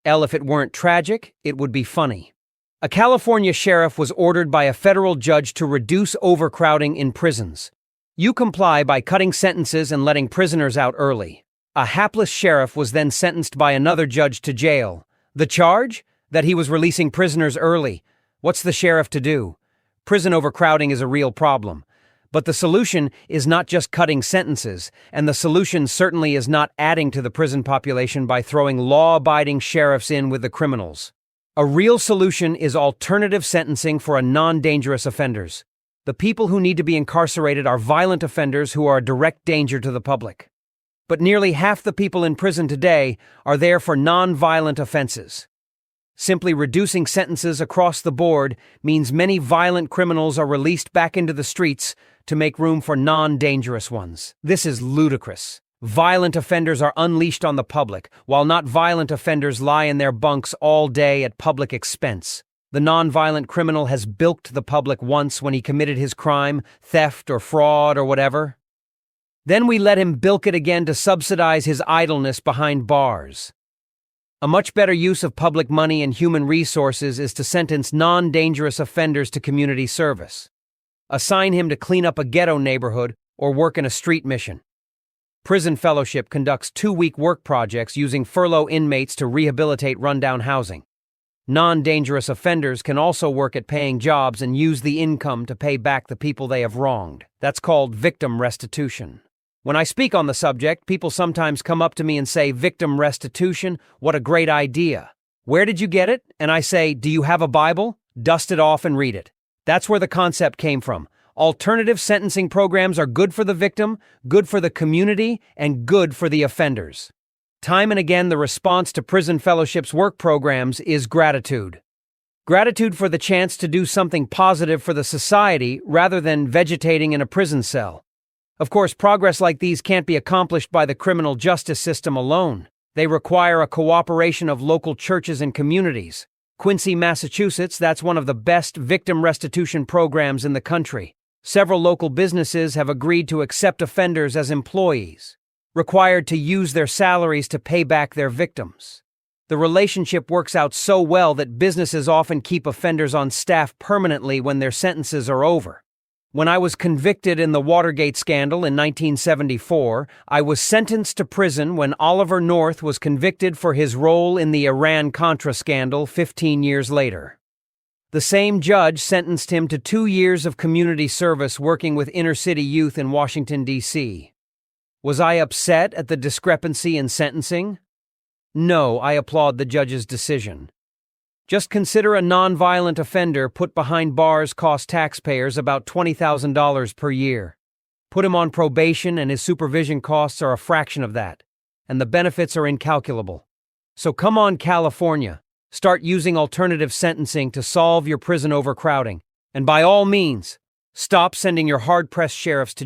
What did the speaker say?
If it weren't tragic, it would be funny. A California sheriff was ordered by a federal judge to reduce overcrowding in prisons. You comply by cutting sentences and letting prisoners out early. A hapless sheriff was then sentenced by another judge to jail. The charge? That he was releasing prisoners early. What's the sheriff to do? Prison overcrowding is a real problem. But the solution is not just cutting sentences, and the solution certainly is not adding to the prison population by throwing law-abiding sheriffs in with the criminals. A real solution is alternative sentencing for non-dangerous offenders. The people who need to be incarcerated are violent offenders who are a direct danger to the public. But nearly half the people in prison today are there for non-violent offenses. Simply reducing sentences across the board means many violent criminals are released back into the streets to make room for non-dangerous ones. This is ludicrous. Violent offenders are unleashed on the public, while not violent offenders lie in their bunks all day at public expense. The non-violent criminal has bilked the public once when he committed his crime, theft or fraud or whatever. Then we let him bilk it again to subsidize his idleness behind bars. A much better use of public money and human resources is to sentence non-dangerous offenders to community service. Assign him to clean up a ghetto neighborhood or work in a street mission. Prison Fellowship conducts 2-week work projects using furlough inmates to rehabilitate rundown housing. Non-dangerous offenders can also work at paying jobs and use the income to pay back the people they have wronged. That's called victim restitution. When I speak on the subject, people sometimes come up to me and say, "Victim restitution? What a great idea. Where did you get it?" And I say, "Do you have a Bible? Dust it off and read it." That's where the concept came from. Alternative sentencing programs are good for the victim, good for the community, and good for the offenders. Time and again, the response to Prison Fellowship's work programs is gratitude. Gratitude for the chance to do something positive for the society rather than vegetating in a prison cell. Of course, progress like these can't be accomplished by the criminal justice system alone. They require a cooperation of local churches and communities. Quincy, Massachusetts, that's one of the best victim restitution programs in the country. Several local businesses have agreed to accept offenders as employees, required to use their salaries to pay back their victims. The relationship works out so well that businesses often keep offenders on staff permanently when their sentences are over. When I was convicted in the Watergate scandal in 1974, I was sentenced to prison when Oliver North was convicted for his role in the Iran-Contra scandal 15 years later. The same judge sentenced him to 2 years of community service working with inner-city youth in Washington, D.C. Was I upset at the discrepancy in sentencing? No, I applaud the judge's decision. Just consider a non-violent offender put behind bars costs taxpayers about $20,000 per year. Put him on probation and his supervision costs are a fraction of that, and the benefits are incalculable. So come on, California. Start using alternative sentencing to solve your prison overcrowding. And by all means, stop sending your hard-pressed sheriffs to jail.